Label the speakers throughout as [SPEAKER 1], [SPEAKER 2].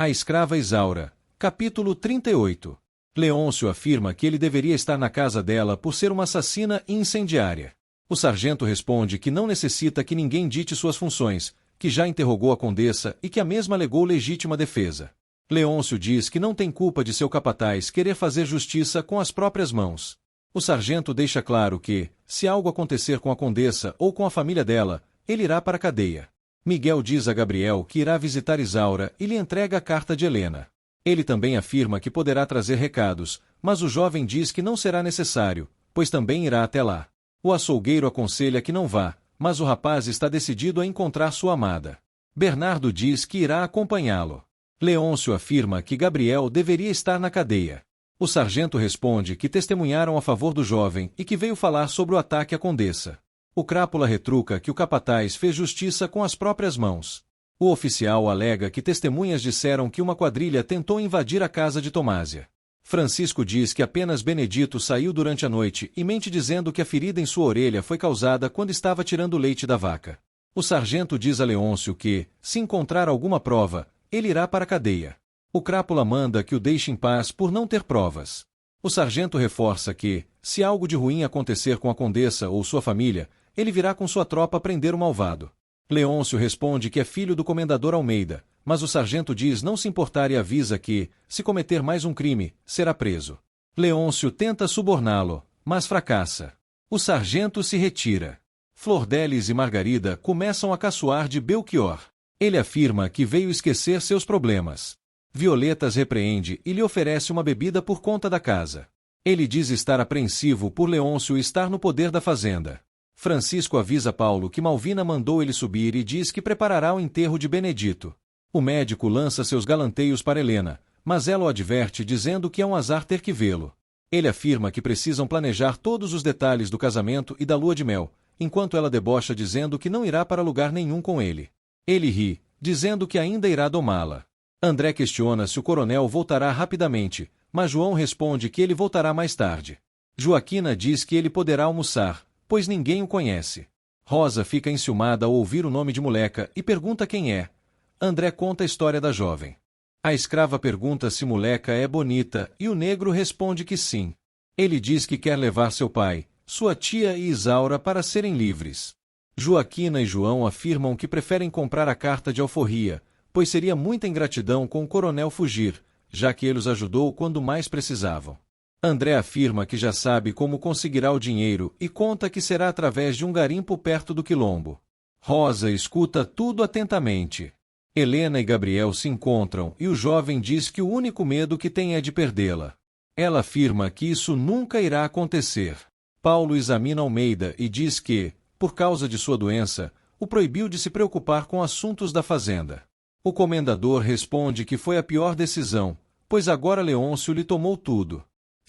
[SPEAKER 1] A escrava Isaura. Capítulo 38. Leôncio afirma que ele deveria estar na casa dela por ser uma assassina e incendiária. O sargento responde que não necessita que ninguém dite suas funções, que já interrogou a condessa e que a mesma alegou legítima defesa. Leôncio diz que não tem culpa de seu capataz querer fazer justiça com as próprias mãos. O sargento deixa claro que, se algo acontecer com a condessa ou com a família dela, ele irá para a cadeia. Miguel diz a Gabriel que irá visitar Isaura e lhe entrega a carta de Helena. Ele também afirma que poderá trazer recados, mas o jovem diz que não será necessário, pois também irá até lá. O açougueiro aconselha que não vá, mas o rapaz está decidido a encontrar sua amada. Bernardo diz que irá acompanhá-lo. Leôncio afirma que Gabriel deveria estar na cadeia. O sargento responde que testemunharam a favor do jovem e que veio falar sobre o ataque à condessa. O crápula retruca que o capataz fez justiça com as próprias mãos. O oficial alega que testemunhas disseram que uma quadrilha tentou invadir a casa de Tomásia. Francisco diz que apenas Benedito saiu durante a noite e mente dizendo que a ferida em sua orelha foi causada quando estava tirando o leite da vaca. O sargento diz a Leôncio que, se encontrar alguma prova, ele irá para a cadeia. O crápula manda que o deixe em paz por não ter provas. O sargento reforça que, se algo de ruim acontecer com a condessa ou sua família, ele virá com sua tropa prender o malvado. Leôncio responde que é filho do comendador Almeida, mas o sargento diz não se importar e avisa que, se cometer mais um crime, será preso. Leôncio tenta suborná-lo, mas fracassa. O sargento se retira. Flordelis e Margarida começam a caçoar de Belchior. Ele afirma que veio esquecer seus problemas. Violetas repreende e lhe oferece uma bebida por conta da casa. Ele diz estar apreensivo por Leôncio estar no poder da fazenda. Francisco avisa Paulo que Malvina mandou ele subir e diz que preparará o enterro de Benedito. O médico lança seus galanteios para Helena, mas ela o adverte dizendo que é um azar ter que vê-lo. Ele afirma que precisam planejar todos os detalhes do casamento e da lua de mel, enquanto ela debocha dizendo que não irá para lugar nenhum com ele. Ele ri, dizendo que ainda irá domá-la. André questiona se o coronel voltará rapidamente, mas João responde que ele voltará mais tarde. Joaquina diz que ele poderá almoçar, pois ninguém o conhece. Rosa fica enciumada ao ouvir o nome de Moleca e pergunta quem é. André conta a história da jovem. A escrava pergunta se Moleca é bonita e o negro responde que sim. Ele diz que quer levar seu pai, sua tia e Isaura para serem livres. Joaquina e João afirmam que preferem comprar a carta de alforria, pois seria muita ingratidão com o coronel fugir, já que ele os ajudou quando mais precisavam. André afirma que já sabe como conseguirá o dinheiro e conta que será através de um garimpo perto do quilombo. Rosa escuta tudo atentamente. Helena e Gabriel se encontram e o jovem diz que o único medo que tem é de perdê-la. Ela afirma que isso nunca irá acontecer. Paulo examina Almeida e diz que, por causa de sua doença, o proibiu de se preocupar com assuntos da fazenda. O comendador responde que foi a pior decisão, pois agora Leôncio lhe tomou tudo.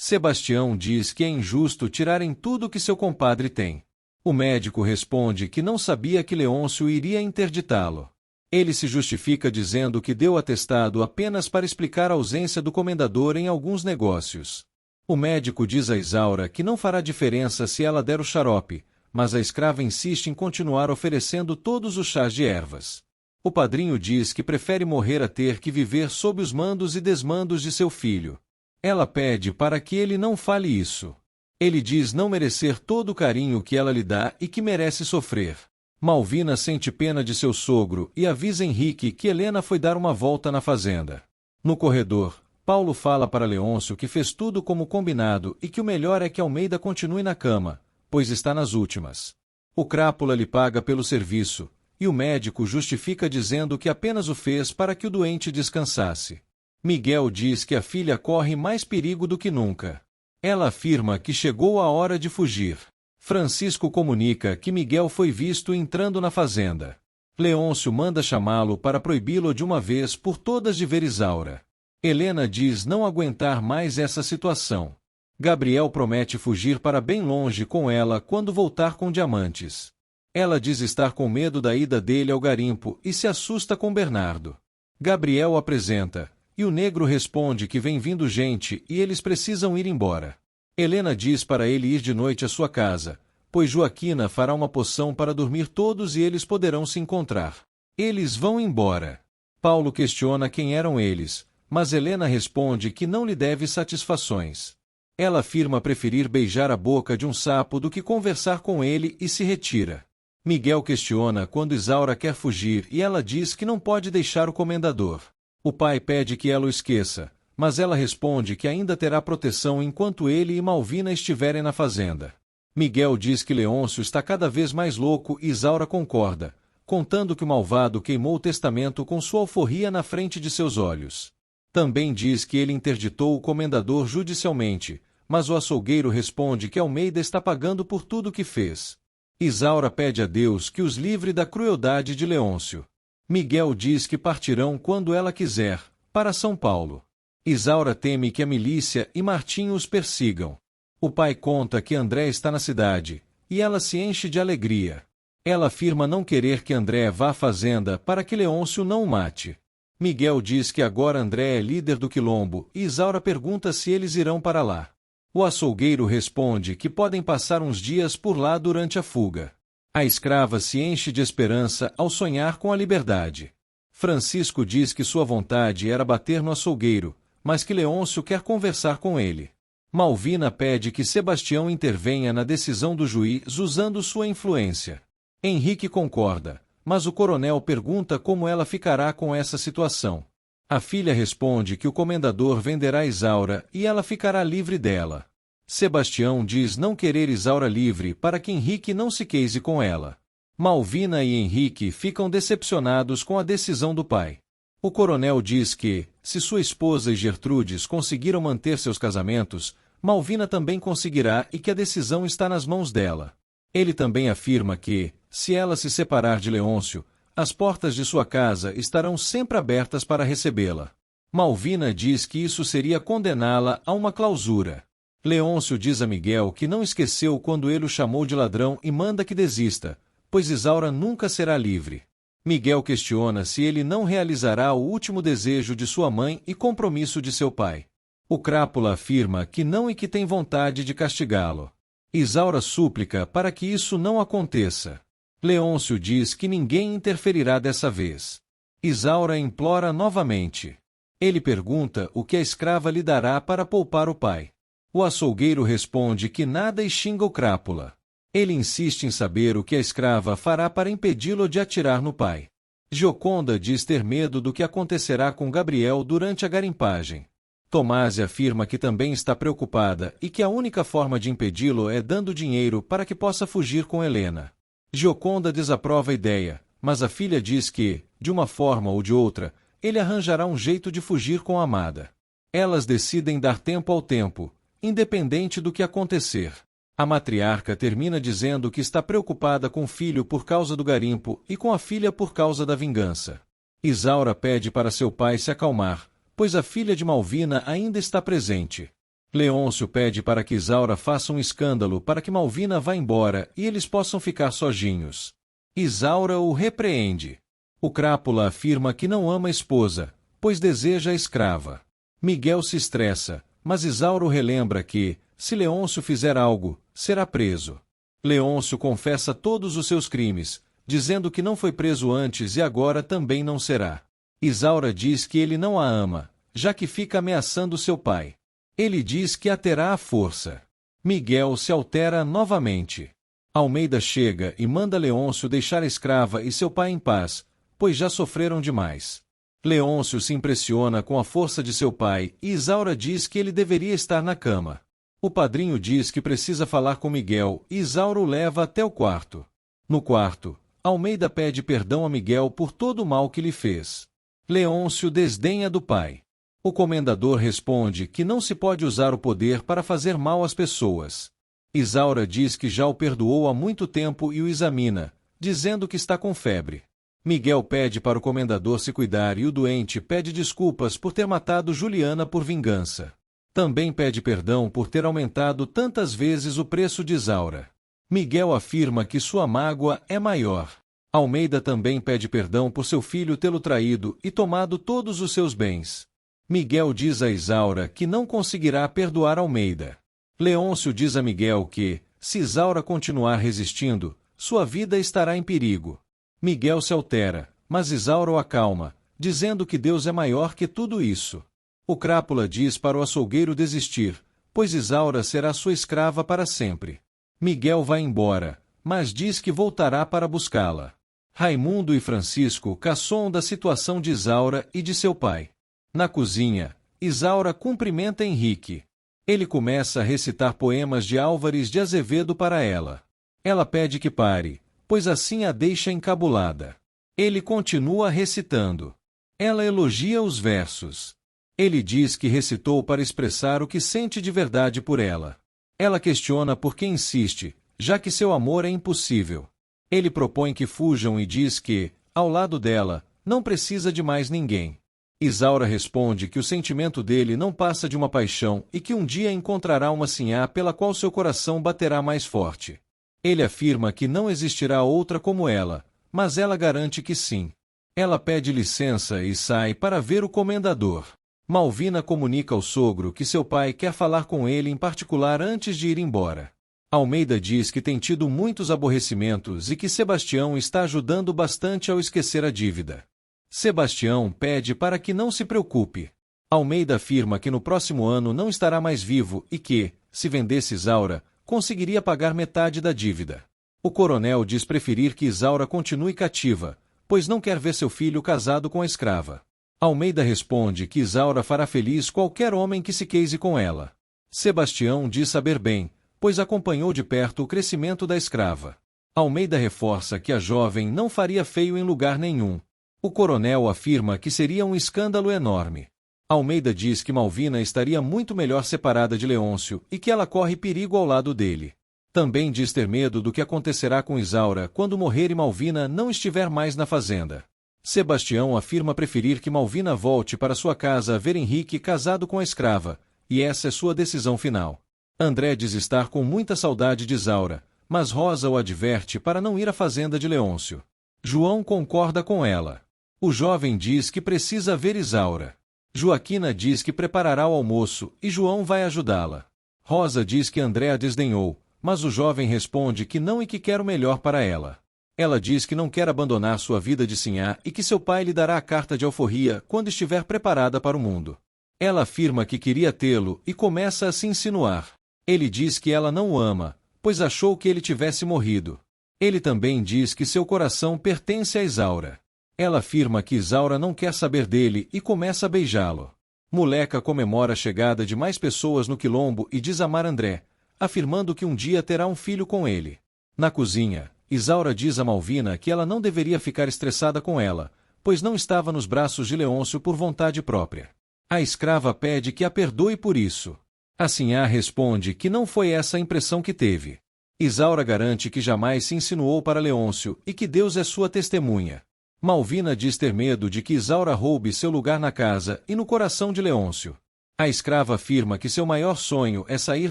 [SPEAKER 1] Sebastião diz que é injusto tirarem tudo que seu compadre tem. O médico responde que não sabia que Leôncio iria interditá-lo. Ele se justifica dizendo que deu atestado apenas para explicar a ausência do comendador em alguns negócios. O médico diz a Isaura que não fará diferença se ela der o xarope, mas a escrava insiste em continuar oferecendo todos os chás de ervas. O padrinho diz que prefere morrer a ter que viver sob os mandos e desmandos de seu filho. Ela pede para que ele não fale isso. Ele diz não merecer todo o carinho que ela lhe dá e que merece sofrer. Malvina sente pena de seu sogro e avisa Henrique que Helena foi dar uma volta na fazenda. No corredor, Paulo fala para Leôncio que fez tudo como combinado e que o melhor é que Almeida continue na cama, pois está nas últimas. O crápula lhe paga pelo serviço, e o médico justifica dizendo que apenas o fez para que o doente descansasse. Miguel diz que a filha corre mais perigo do que nunca. Ela afirma que chegou a hora de fugir. Francisco comunica que Miguel foi visto entrando na fazenda. Leôncio manda chamá-lo para proibi-lo de uma vez por todas de ver Isaura. Helena diz não aguentar mais essa situação. Gabriel promete fugir para bem longe com ela quando voltar com diamantes. Ela diz estar com medo da ida dele ao garimpo e se assusta com Bernardo. Gabriel apresenta, e o negro responde que vem vindo gente e eles precisam ir embora. Helena diz para ele ir de noite à sua casa, pois Joaquina fará uma poção para dormir todos e eles poderão se encontrar. Eles vão embora. Paulo questiona quem eram eles, mas Helena responde que não lhe deve satisfações. Ela afirma preferir beijar a boca de um sapo do que conversar com ele e se retira. Miguel questiona quando Isaura quer fugir e ela diz que não pode deixar o comendador. O pai pede que ela o esqueça, mas ela responde que ainda terá proteção enquanto ele e Malvina estiverem na fazenda. Miguel diz que Leôncio está cada vez mais louco e Isaura concorda, contando que o malvado queimou o testamento com sua alforria na frente de seus olhos. Também diz que ele interditou o comendador judicialmente, mas o açougueiro responde que Almeida está pagando por tudo o que fez. Isaura pede a Deus que os livre da crueldade de Leôncio. Miguel diz que partirão quando ela quiser, para São Paulo. Isaura teme que a milícia e Martinho os persigam. O pai conta que André está na cidade, e ela se enche de alegria. Ela afirma não querer que André vá à fazenda para que Leôncio não o mate. Miguel diz que agora André é líder do quilombo e Isaura pergunta se eles irão para lá. O açougueiro responde que podem passar uns dias por lá durante a fuga. A escrava se enche de esperança ao sonhar com a liberdade. Francisco diz que sua vontade era bater no açougueiro, mas que Leôncio quer conversar com ele. Malvina pede que Sebastião intervenha na decisão do juiz usando sua influência. Henrique concorda, mas o coronel pergunta como ela ficará com essa situação. A filha responde que o comendador venderá Isaura e ela ficará livre dela. Sebastião diz não querer Isaura livre para que Henrique não se case com ela. Malvina e Henrique ficam decepcionados com a decisão do pai. O coronel diz que, se sua esposa e Gertrudes conseguiram manter seus casamentos, Malvina também conseguirá e que a decisão está nas mãos dela. Ele também afirma que, se ela se separar de Leôncio, as portas de sua casa estarão sempre abertas para recebê-la. Malvina diz que isso seria condená-la a uma clausura. Leôncio diz a Miguel que não esqueceu quando ele o chamou de ladrão e manda que desista, pois Isaura nunca será livre. Miguel questiona se ele não realizará o último desejo de sua mãe e compromisso de seu pai. O crápula afirma que não e que tem vontade de castigá-lo. Isaura súplica para que isso não aconteça. Leôncio diz que ninguém interferirá dessa vez. Isaura implora novamente. Ele pergunta o que a escrava lhe dará para poupar o pai. O açougueiro responde que nada e xinga o crápula. Ele insiste em saber o que a escrava fará para impedi-lo de atirar no pai. Gioconda diz ter medo do que acontecerá com Gabriel durante a garimpagem. Tomásia afirma que também está preocupada e que a única forma de impedi-lo é dando dinheiro para que possa fugir com Helena. Gioconda desaprova a ideia, mas a filha diz que, de uma forma ou de outra, ele arranjará um jeito de fugir com a amada. Elas decidem dar tempo ao tempo, independente do que acontecer. A matriarca termina dizendo que está preocupada com o filho por causa do garimpo e com a filha por causa da vingança. Isaura pede para seu pai se acalmar, pois a filha de Malvina ainda está presente. Leôncio pede para que Isaura faça um escândalo para que Malvina vá embora e eles possam ficar sozinhos. Isaura o repreende. O crápula afirma que não ama a esposa, pois deseja a escrava. Miguel se estressa, mas Isaura o relembra que, se Leôncio fizer algo, será preso. Leôncio confessa todos os seus crimes, dizendo que não foi preso antes e agora também não será. Isaura diz que ele não a ama, já que fica ameaçando seu pai. Ele diz que a terá à força. Miguel se altera novamente. Almeida chega e manda Leôncio deixar a escrava e seu pai em paz, pois já sofreram demais. Leôncio se impressiona com a força de seu pai e Isaura diz que ele deveria estar na cama. O padrinho diz que precisa falar com Miguel e Isaura o leva até o quarto. No quarto, Almeida pede perdão a Miguel por todo o mal que lhe fez. Leôncio desdenha do pai. O comendador responde que não se pode usar o poder para fazer mal às pessoas. Isaura diz que já o perdoou há muito tempo e o examina, dizendo que está com febre. Miguel pede para o comendador se cuidar e o doente pede desculpas por ter matado Juliana por vingança. Também pede perdão por ter aumentado tantas vezes o preço de Isaura. Miguel afirma que sua mágoa é maior. Almeida também pede perdão por seu filho tê-lo traído e tomado todos os seus bens. Miguel diz a Isaura que não conseguirá perdoar Almeida. Leôncio diz a Miguel que, se Isaura continuar resistindo, sua vida estará em perigo. Miguel se altera, mas Isaura o acalma, dizendo que Deus é maior que tudo isso. O crápula diz para o açougueiro desistir, pois Isaura será sua escrava para sempre. Miguel vai embora, mas diz que voltará para buscá-la. Raimundo e Francisco caçoam da situação de Isaura e de seu pai. Na cozinha, Isaura cumprimenta Henrique. Ele começa a recitar poemas de Álvares de Azevedo para ela. Ela pede que pare, pois assim a deixa encabulada. Ele continua recitando. Ela elogia os versos. Ele diz que recitou para expressar o que sente de verdade por ela. Ela questiona por que insiste, já que seu amor é impossível. Ele propõe que fujam e diz que, ao lado dela, não precisa de mais ninguém. Isaura responde que o sentimento dele não passa de uma paixão e que um dia encontrará uma sinhá pela qual seu coração baterá mais forte. Ele afirma que não existirá outra como ela, mas ela garante que sim. Ela pede licença e sai para ver o comendador. Malvina comunica ao sogro que seu pai quer falar com ele em particular antes de ir embora. Almeida diz que tem tido muitos aborrecimentos e que Sebastião está ajudando bastante ao esquecer a dívida. Sebastião pede para que não se preocupe. Almeida afirma que no próximo ano não estará mais vivo e que, se vendesse Isaura, conseguiria pagar metade da dívida. O coronel diz preferir que Isaura continue cativa, pois não quer ver seu filho casado com a escrava. Almeida responde que Isaura fará feliz qualquer homem que se case com ela. Sebastião diz saber bem, pois acompanhou de perto o crescimento da escrava. Almeida reforça que a jovem não faria feio em lugar nenhum. O coronel afirma que seria um escândalo enorme. Almeida diz que Malvina estaria muito melhor separada de Leôncio e que ela corre perigo ao lado dele. Também diz ter medo do que acontecerá com Isaura quando morrer e Malvina não estiver mais na fazenda. Sebastião afirma preferir que Malvina volte para sua casa a ver Henrique casado com a escrava, e essa é sua decisão final. André diz estar com muita saudade de Isaura, mas Rosa o adverte para não ir à fazenda de Leôncio. João concorda com ela. O jovem diz que precisa ver Isaura. Joaquina diz que preparará o almoço e João vai ajudá-la. Rosa diz que André a desdenhou, mas o jovem responde que não e que quer o melhor para ela. Ela diz que não quer abandonar sua vida de sinhá e que seu pai lhe dará a carta de alforria quando estiver preparada para o mundo. Ela afirma que queria tê-lo e começa a se insinuar. Ele diz que ela não o ama, pois achou que ele tivesse morrido. Ele também diz que seu coração pertence a Isaura. Ela afirma que Isaura não quer saber dele e começa a beijá-lo. Moleca comemora a chegada de mais pessoas no quilombo e diz amar André, afirmando que um dia terá um filho com ele. Na cozinha, Isaura diz a Malvina que ela não deveria ficar estressada com ela, pois não estava nos braços de Leôncio por vontade própria. A escrava pede que a perdoe por isso. A sinhá responde que não foi essa a impressão que teve. Isaura garante que jamais se insinuou para Leôncio e que Deus é sua testemunha. Malvina diz ter medo de que Isaura roube seu lugar na casa e no coração de Leôncio. A escrava afirma que seu maior sonho é sair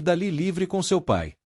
[SPEAKER 1] dali livre com seu pai.